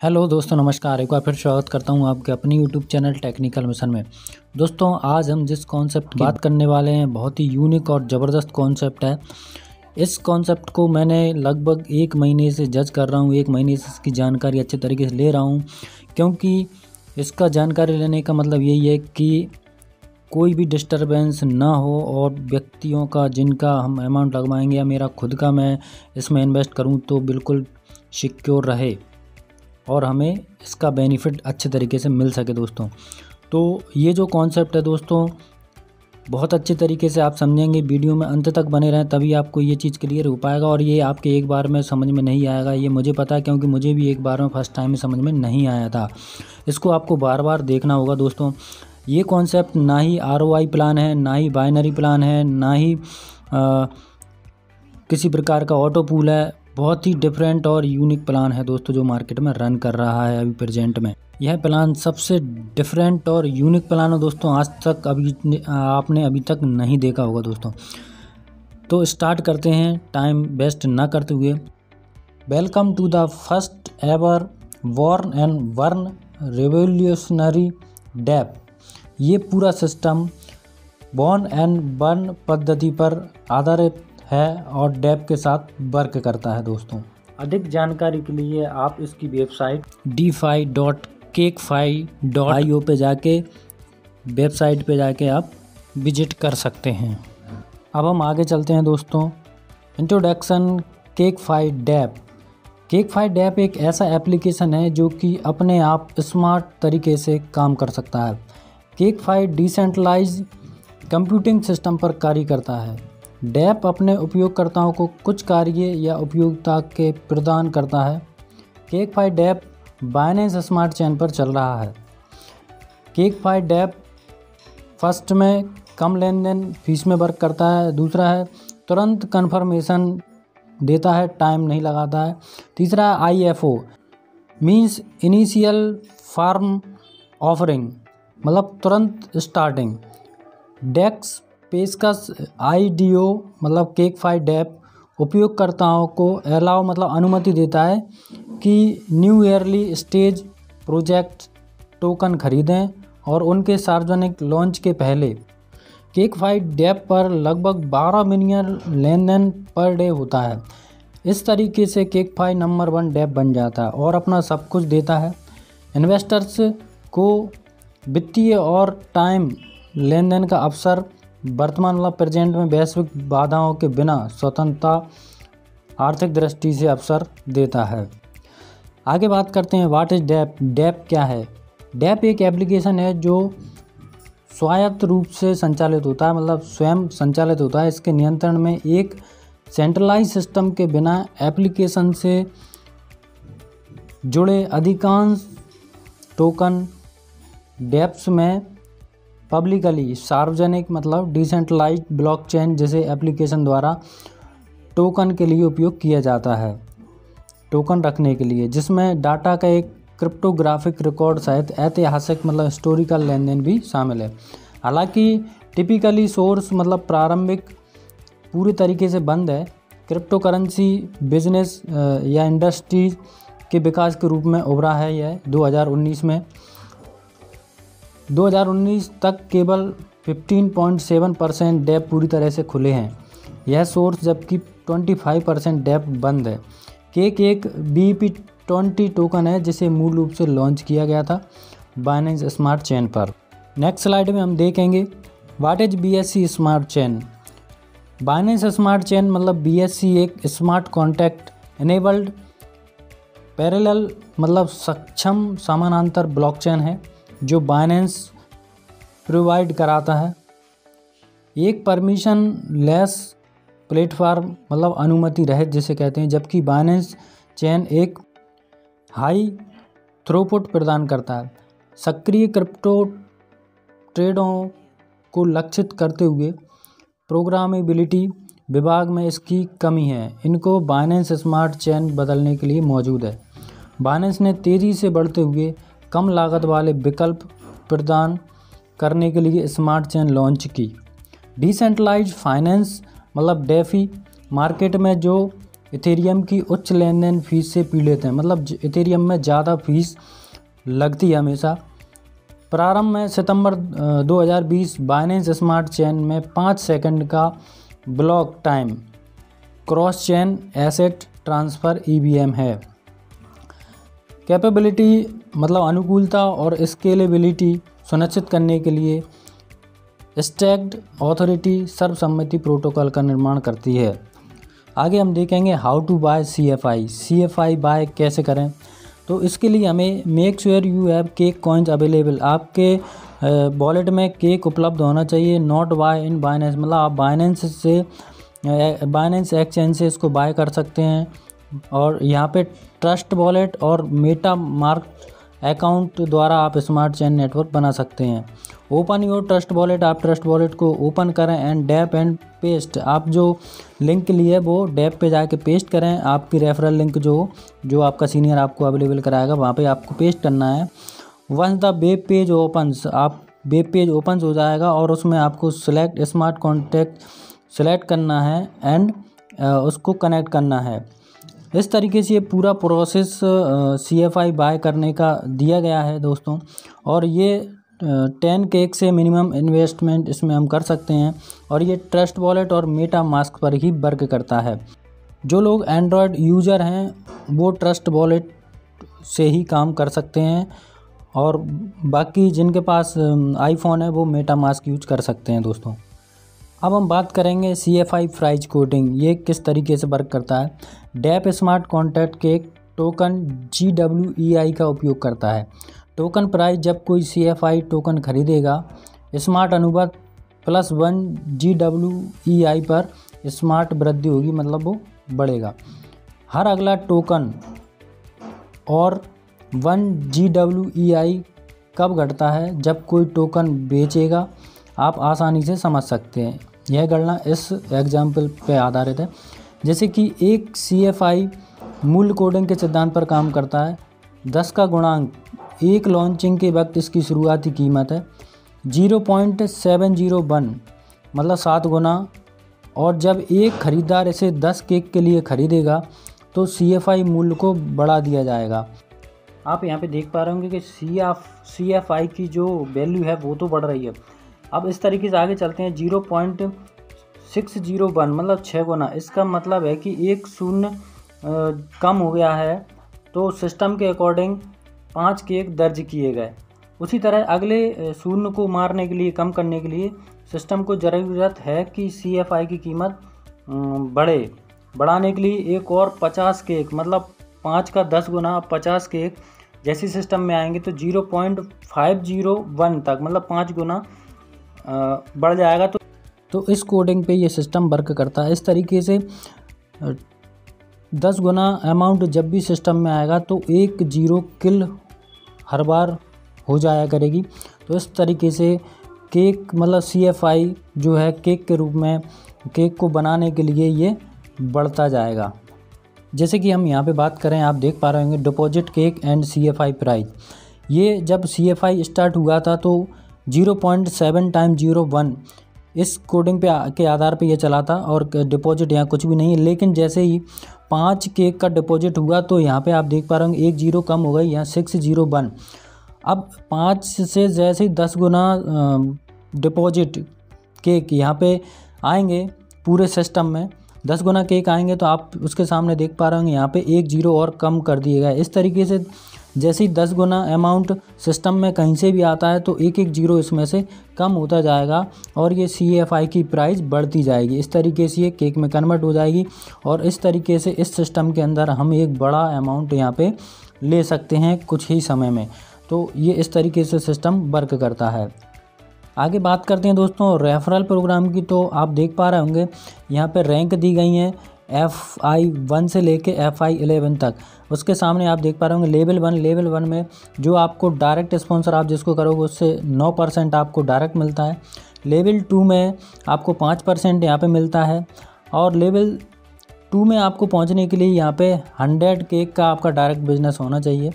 Hello दोस्तों, नमस्कार। एक बार फिर स्वागत करता हूं आपके अपनी यूट्यूब चैनल टेक्निकल मिशन में। दोस्तों, आज हम जिस कॉन्सेप्ट की बात करने वाले हैं बहुत ही यूनिक और ज़बरदस्त कॉन्सेप्ट है। इस कॉन्सेप्ट को मैंने लगभग 1 महीने से जज कर रहा हूं, 1 महीने से इसकी जानकारी अच्छे तरीके से ले रहा हूं, क्योंकि इसका जानकारी लेने का मतलब यही है कि कोई भी डिस्टरबेंस ना हो और व्यक्तियों का जिनका हम अमाउंट लगवाएंगे या मेरा खुद का मैं इसमें इन्वेस्ट करूं तो बिल्कुल सिक्योर रहे और हमें इसका बेनिफिट अच्छे तरीके से मिल सके। दोस्तों, तो ये जो कॉन्सेप्ट है दोस्तों, बहुत अच्छे तरीके से आप समझेंगे। वीडियो में अंत तक बने रहें, तभी आपको ये चीज़ क्लियर हो पाएगा। और ये आपके एक बार में समझ में नहीं आएगा, ये मुझे पता है, क्योंकि मुझे भी एक बार में फर्स्ट टाइम में समझ में नहीं आया था। इसको आपको बार बार देखना होगा। दोस्तों, ये कॉन्सेप्ट ना ही ROI प्लान है, ना ही बाइनरी प्लान है, ना ही किसी प्रकार का ऑटो पूल है। बहुत ही डिफरेंट और यूनिक प्लान है दोस्तों, जो मार्केट में रन कर रहा है अभी प्रेजेंट में। यह प्लान सबसे डिफरेंट और यूनिक प्लान है दोस्तों, आज तक आपने अभी तक नहीं देखा होगा दोस्तों। तो स्टार्ट करते हैं टाइम वेस्ट ना करते हुए। Welcome to the first ever born and burn revolutionary dapp. ये पूरा सिस्टम बॉर्न एंड बर्न पद्धति पर आधारित है और डैप के साथ वर्क करता है। दोस्तों, अधिक जानकारी के लिए आप इसकी वेबसाइट defi.cakefy.io पे जाके वेबसाइट पे जाके आप विजिट कर सकते हैं। अब हम आगे चलते हैं दोस्तों। इंट्रोडक्शन। केकफाई डैप। केकफाई डैप एक ऐसा एप्लीकेशन है जो कि अपने आप स्मार्ट तरीके से काम कर सकता है। केकफाई डिसेंट्रलाइज कंप्यूटिंग सिस्टम पर कार्य करता है। डैप अपने उपयोगकर्ताओं को कुछ कार्य या उपयोगिता के प्रदान करता है। केकफाई डैप बाइनेंस स्मार्ट चेन पर चल रहा है। केकफाई डैप फर्स्ट में कम लेन देन फीस में वर्क करता है। दूसरा है तुरंत कन्फर्मेशन देता है, टाइम नहीं लगाता है। तीसरा है IFO means initial farm offering, मतलब तुरंत स्टार्टिंग। डेक्स पेशकश IDO मतलब केकफाई डैप उपयोगकर्ताओं को अलाउ मतलब अनुमति देता है कि new yearly stage project token खरीदें और उनके सार्वजनिक लॉन्च के पहले। केकफाई डैप पर लगभग 12 मिलियन लेन देन पर डे होता है। इस तरीके से केकफाई नंबर 1 डैप बन जाता है और अपना सब कुछ देता है। इन्वेस्टर्स को वित्तीय और टाइम लेन देन का अवसर वर्तमान मतलब प्रेजेंट में वैश्विक बाधाओं के बिना स्वतंत्रता आर्थिक दृष्टि से अवसर देता है। आगे बात करते हैं व्हाट इज डैप। डैप क्या है? डैप एक एप्लीकेशन है जो स्वायत्त रूप से संचालित होता है, मतलब स्वयं संचालित होता है। इसके नियंत्रण में एक सेंट्रलाइज सिस्टम के बिना एप्लीकेशन से जुड़े अधिकांश टोकन डैप्स में पब्लिकली सार्वजनिक मतलब डिसेंट्रलाइज्ड ब्लॉकचेन जैसे एप्लीकेशन द्वारा टोकन के लिए उपयोग किया जाता है, टोकन रखने के लिए, जिसमें डाटा का एक क्रिप्टोग्राफिक रिकॉर्ड सहित ऐतिहासिक मतलब हिस्टोरिकल लेन देन भी शामिल है। हालांकि टिपिकली सोर्स मतलब प्रारंभिक पूरी तरीके से बंद है। क्रिप्टो करेंसी बिजनेस या इंडस्ट्री के विकास के रूप में उभरा है यह 2019 में। 2019 तक केवल 15.7% डैप पूरी तरह से खुले हैं यह सोर्स, जबकि 25% डैप बंद है। केक एक BEP20 टोकन है जिसे मूल रूप से लॉन्च किया गया था बाइनेंस स्मार्ट चेन पर। नेक्स्ट स्लाइड में हम देखेंगे what is BSC smart chain. Binance smart chain मतलब BSC एक स्मार्ट कॉन्ट्रैक्ट इनेबल्ड पैरेलल मतलब सक्षम समानांतर ब्लॉकचेन है जो बाइनेंस प्रोवाइड कराता है। एक परमिशन लेस प्लेटफॉर्म मतलब अनुमति रहित जिसे कहते हैं, जबकि बाइनेंस चेन एक हाई थ्रूपुट प्रदान करता है। सक्रिय क्रिप्टो ट्रेडों को लक्षित करते हुए प्रोग्रामेबिलिटी विभाग में इसकी कमी है। इनको बाइनेंस स्मार्ट चेन बदलने के लिए मौजूद है। बाइनेंस ने तेज़ी से बढ़ते हुए कम लागत वाले विकल्प प्रदान करने के लिए स्मार्ट चेन लॉन्च की। डिसेंट्रलाइज्ड फाइनेंस मतलब डेफी मार्केट में जो इथेरियम की उच्च लेन देन फीस से पीड़ित हैं, मतलब इथेरियम में ज़्यादा फीस लगती है हमेशा। प्रारंभ में सितंबर 2020 बाइनेंस स्मार्ट चेन में 5 सेकंड का block time cross chain asset transfer EVM है। कैपेबिलिटी मतलब अनुकूलता और स्केलेबिलिटी सुनिश्चित करने के लिए स्टैक्ड ऑथोरिटी सर्वसम्मति प्रोटोकॉल का निर्माण करती है। आगे हम देखेंगे how to buy CFI buy कैसे करें। तो इसके लिए हमें make sure you have cake coins available, आपके वॉलेट में केक उपलब्ध होना चाहिए। नॉट बाय इन बाइनेंस, मतलब आप बाइनेंस एक्सचेंज से इसको बाय कर सकते हैं। और यहाँ पे ट्रस्ट वॉलेट और मेटा मार्क अकाउंट द्वारा आप स्मार्ट चेन नेटवर्क बना सकते हैं। ओपन योर ट्रस्ट वॉलेट, आप ट्रस्ट वॉलेट को ओपन करें एंड डैप एंड पेस्ट, आप जो लिंक लिए वो डैप पे जाके पेस्ट करें। आपकी रेफरल लिंक जो आपका सीनियर आपको अवेलेबल कराएगा वहाँ पे आपको पेस्ट करना है। Once the web page opens, आप वेब पेज ओपन हो जाएगा और उसमें आपको सिलेक्ट स्मार्ट कॉन्टैक्ट सेलेक्ट करना है एंड उसको कनेक्ट करना है। इस तरीके से ये पूरा प्रोसेस CFI बाय करने का दिया गया है दोस्तों। और ये 10 केक से मिनिमम इन्वेस्टमेंट इसमें हम कर सकते हैं और ये ट्रस्ट वॉलेट और मेटा मास्क पर ही वर्क करता है। जो लोग एंड्रॉयड यूज़र हैं वो ट्रस्ट वॉलेट से ही काम कर सकते हैं और बाकी जिनके पास आईफोन है वो मेटा मास्क यूज कर सकते हैं दोस्तों। अब हम बात करेंगे CFI प्राइस कोडिंग, ये किस तरीके से वर्क करता है। Dapp smart contact cake token GWEI का उपयोग करता है। टोकन प्राइस जब कोई CFI टोकन खरीदेगा स्मार्ट अनुबंध +1 GWEI पर स्मार्ट वृद्धि होगी, मतलब वो बढ़ेगा। हर अगला टोकन और 1 GWEI कब घटता है, जब कोई टोकन बेचेगा। आप आसानी से समझ सकते हैं, यह गणना इस एग्जाम्पल पे आधारित है। जैसे कि एक CFI मूल्य कोडिंग के सिद्धांत पर काम करता है। 10 का गुणांक एक लॉन्चिंग के वक्त इसकी शुरुआती कीमत है 0.701, मतलब 7 गुना। और जब एक ख़रीदार इसे 10 केक के लिए ख़रीदेगा तो CFI मूल्य को बढ़ा दिया जाएगा। आप यहाँ पे देख पा रहे होंगे कि CFI की जो वैल्यू है वो तो बढ़ रही है। अब इस तरीके से आगे चलते हैं। 0.601 मतलब 6 गुना। इसका मतलब है कि एक शून्य कम हो गया है तो सिस्टम के अकॉर्डिंग 5 केक दर्ज किए गए। उसी तरह अगले शून्य को मारने के लिए, कम करने के लिए सिस्टम को ज़रूरत है कि CFI की कीमत बढ़ाने के लिए एक और 50 केक, मतलब 5 का 10 गुना 50 केक जैसे सिस्टम में आएंगे तो 0.501 तक, मतलब 5 गुना बढ़ जाएगा। तो इस कोडिंग पे ये सिस्टम वर्क करता है। इस तरीके से 10 गुना अमाउंट जब भी सिस्टम में आएगा तो एक जीरो किल हर बार हो जाया करेगी। तो इस तरीके से केक मतलब CFI जो है केक के रूप में केक को बनाने के लिए ये बढ़ता जाएगा। जैसे कि हम यहाँ पे बात करें, आप देख पा रहे होंगे deposit cake and CFI price. ये जब CFI स्टार्ट हुआ था तो 0.7 × 0.1 इस कोडिंग के आधार पे ये चला था और डिपॉजिट यहाँ कुछ भी नहीं है। लेकिन जैसे ही 5 केक का डिपॉजिट हुआ तो यहाँ पे आप देख पा रहे होंगे एक जीरो कम हो गई, यहाँ 601। अब 5 से जैसे ही 10 गुना डिपॉजिट केक यहाँ पे आएंगे पूरे सिस्टम में, 10 गुना केक आएंगे तो आप उसके सामने देख पा रहे होंगे यहाँ पे एक जीरो और कम कर दिए गए। इस तरीके से जैसे ही 10 गुना अमाउंट सिस्टम में कहीं से भी आता है तो एक जीरो इसमें से कम होता जाएगा और ये CFI की प्राइस बढ़ती जाएगी। इस तरीके से ये केक में कन्वर्ट हो जाएगी और इस तरीके से इस सिस्टम के अंदर हम एक बड़ा अमाउंट यहाँ पे ले सकते हैं कुछ ही समय में। तो ये इस तरीके से सिस्टम वर्क करता है। आगे बात करते हैं दोस्तों रेफरल प्रोग्राम की। तो आप देख पा रहे होंगे यहाँ पे रैंक दी गई हैं FI 1 से लेके FI 11 तक। उसके सामने आप देख पा रहे होंगे लेवल 1 में जो आपको डायरेक्ट स्पॉन्सर आप जिसको करोगे उससे 9% आपको डायरेक्ट मिलता है। लेवल 2 में आपको 5% यहाँ पे मिलता है और लेवल 2 में आपको पहुँचने के लिए यहाँ पे 100 केक का आपका डायरेक्ट बिजनेस होना चाहिए।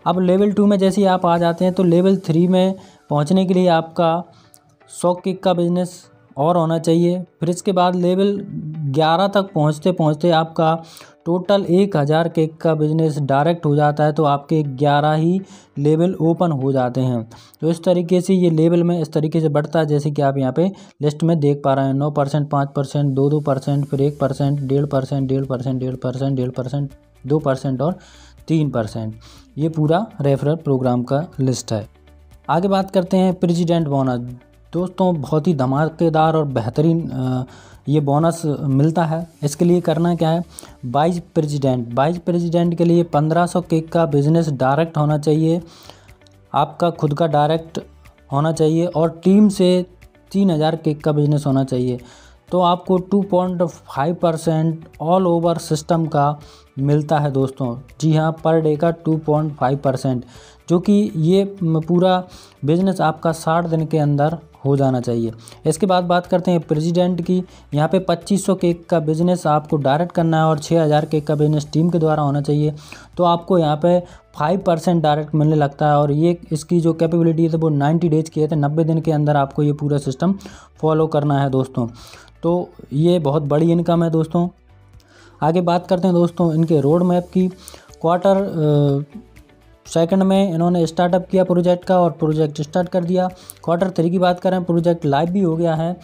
अब लेवल 2 में जैसे ही आप आ जाते हैं तो लेवल 3 में पहुँचने के लिए आपका 100 केक का बिजनेस और होना चाहिए। फिर इसके बाद लेवल 11 तक पहुँचते आपका टोटल 1000 केक का बिजनेस डायरेक्ट हो जाता है तो आपके 11 ही लेवल ओपन हो जाते हैं। तो इस तरीके से ये लेवल में इस तरीके से बढ़ता है, जैसे कि आप यहाँ पे लिस्ट में देख पा रहे हैं। 9%, 5%, 2% फिर 1%, 1.5%, 1.5%, 1.5%, 1.5%, 2% और 3%। ये पूरा रेफरल प्रोग्राम का लिस्ट है। आगे बात करते हैं प्रेसिडेंट बोनस। दोस्तों बहुत ही धमाकेदार और बेहतरीन ये बोनस मिलता है। इसके लिए करना क्या है, वाइस प्रेसिडेंट के लिए 1500 केक का बिजनेस डायरेक्ट होना चाहिए, आपका खुद का डायरेक्ट होना चाहिए और टीम से 3000 केक का बिजनेस होना चाहिए। तो आपको 2.5% ऑल ओवर सिस्टम का मिलता है दोस्तों। जी हाँ, पर डे का 2.5%, जो कि ये पूरा बिजनेस आपका 60 दिन के अंदर हो जाना चाहिए। इसके बाद बात करते हैं प्रेसिडेंट की। यहाँ पे 2500 केक का बिजनेस आपको डायरेक्ट करना है और 6000 केक का बिजनेस टीम के द्वारा होना चाहिए। तो आपको यहाँ पे 5% डायरेक्ट मिलने लगता है और ये इसकी जो कैपेबिलिटी है वो 90 डेज की है, तो 90 दिन के अंदर आपको ये पूरा सिस्टम फॉलो करना है दोस्तों। तो ये बहुत बड़ी इनकम है दोस्तों। आगे बात करते हैं दोस्तों इनके रोड मैप की। क्वार्टर सेकंड में इन्होंने स्टार्टअप किया प्रोजेक्ट का और प्रोजेक्ट स्टार्ट कर दिया। क्वार्टर 3 की बात करें, प्रोजेक्ट लाइव भी हो गया है।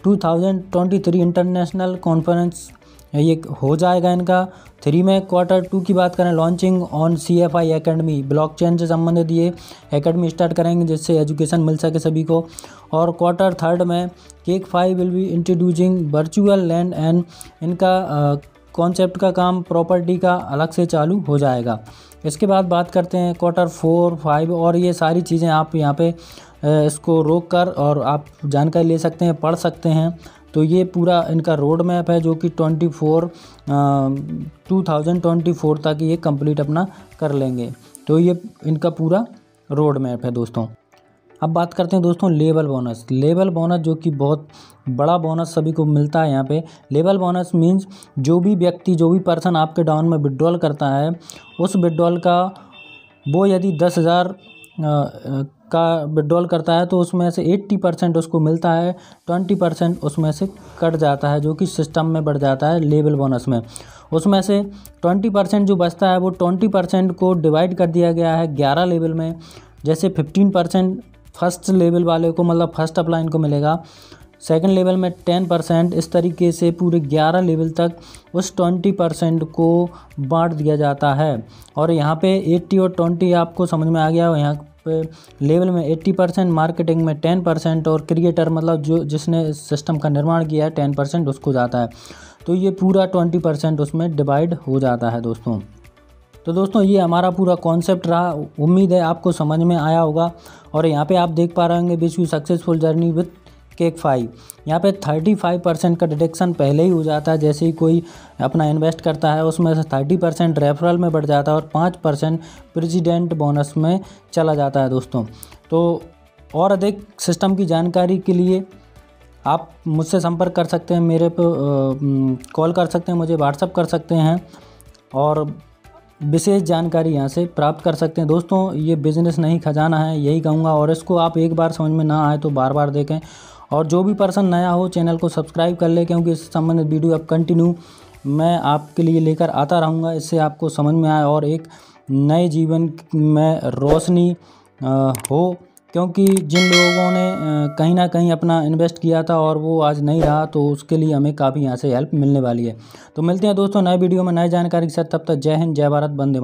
2023 इंटरनेशनल कॉन्फ्रेंस ये हो जाएगा इनका 3 में। क्वार्टर 2 की बात करें, launching on CFI academy, blockchain से संबंधित ये एकेडमी स्टार्ट करेंगे जिससे एजुकेशन मिल सके सभी को। और क्वार्टर 3 में केक5 will be introducing virtual land and इनका कॉन्सेप्ट का काम प्रॉपर्टी का अलग से चालू हो जाएगा। इसके बाद बात करते हैं क्वार्टर 4, 5 और ये सारी चीज़ें आप यहाँ पे इसको रोक कर और आप जानकारी ले सकते हैं, पढ़ सकते हैं। तो ये पूरा इनका रोड मैप है जो कि 2024 तक ये कंप्लीट अपना कर लेंगे। तो ये इनका पूरा रोड मैप है दोस्तों। अब बात करते हैं दोस्तों लेवल बोनस, जो कि बहुत बड़ा बोनस सभी को मिलता है यहाँ पे। लेवल बोनस मीन्स जो भी पर्सन आपके डाउन में विड्रॉल करता है, उस विड्रॉल का वो यदि 10,000 का विड्रॉल करता है तो उसमें से 80% उसको मिलता है, 20% उसमें से कट जाता है जो कि सिस्टम में बढ़ जाता है लेवल बोनस में। उसमें से 20% जो बचता है वो 20% को डिवाइड कर दिया गया है 11 लेवल में। जैसे 15% फर्स्ट लेवल वाले को, मतलब फर्स्ट अपलाइन को मिलेगा, सेकंड लेवल में 10%, इस तरीके से पूरे 11 लेवल तक उस 20% को बांट दिया जाता है। और यहाँ पे 80 और 20 आपको समझ में आ गया। यहाँ पे लेवल में 80%, मार्केटिंग में 10% और क्रिएटर मतलब जो जिसने इस सिस्टम का निर्माण किया है 10% उसको जाता है। तो ये पूरा 20% उसमें डिवाइड हो जाता है दोस्तों। तो दोस्तों ये हमारा पूरा कॉन्सेप्ट रहा, उम्मीद है आपको समझ में आया होगा। और यहाँ पे आप देख पा रहे होंगे wish you successful journey with केक5। यहाँ पे 35% का डिडक्शन पहले ही हो जाता है। जैसे ही कोई अपना इन्वेस्ट करता है उसमें से 30% रेफरल में बढ़ जाता है और 5% प्रेसिडेंट बोनस में चला जाता है दोस्तों। तो और अधिक सिस्टम की जानकारी के लिए आप मुझसे संपर्क कर सकते हैं, मेरे पे कॉल कर सकते हैं, मुझे व्हाट्सअप कर सकते हैं और विशेष जानकारी यहाँ से प्राप्त कर सकते हैं। दोस्तों ये बिज़नेस नहीं खजाना है, यही कहूँगा। और इसको आप एक बार समझ में ना आए तो बार बार देखें। और जो भी पर्सन नया हो चैनल को सब्सक्राइब कर ले, क्योंकि इस संबंधित वीडियो अब कंटिन्यू मैं आपके लिए लेकर आता रहूँगा। इससे आपको समझ में आए और एक नए जीवन में रोशनी हो। क्योंकि जिन लोगों ने कहीं ना कहीं अपना इन्वेस्ट किया था और वो आज नहीं रहा, तो उसके लिए हमें काफ़ी यहाँ से हेल्प मिलने वाली है। तो मिलते हैं दोस्तों नए वीडियो में नए जानकारी के साथ। तब तक जय हिंद, जय भारत, वंदे मातरम।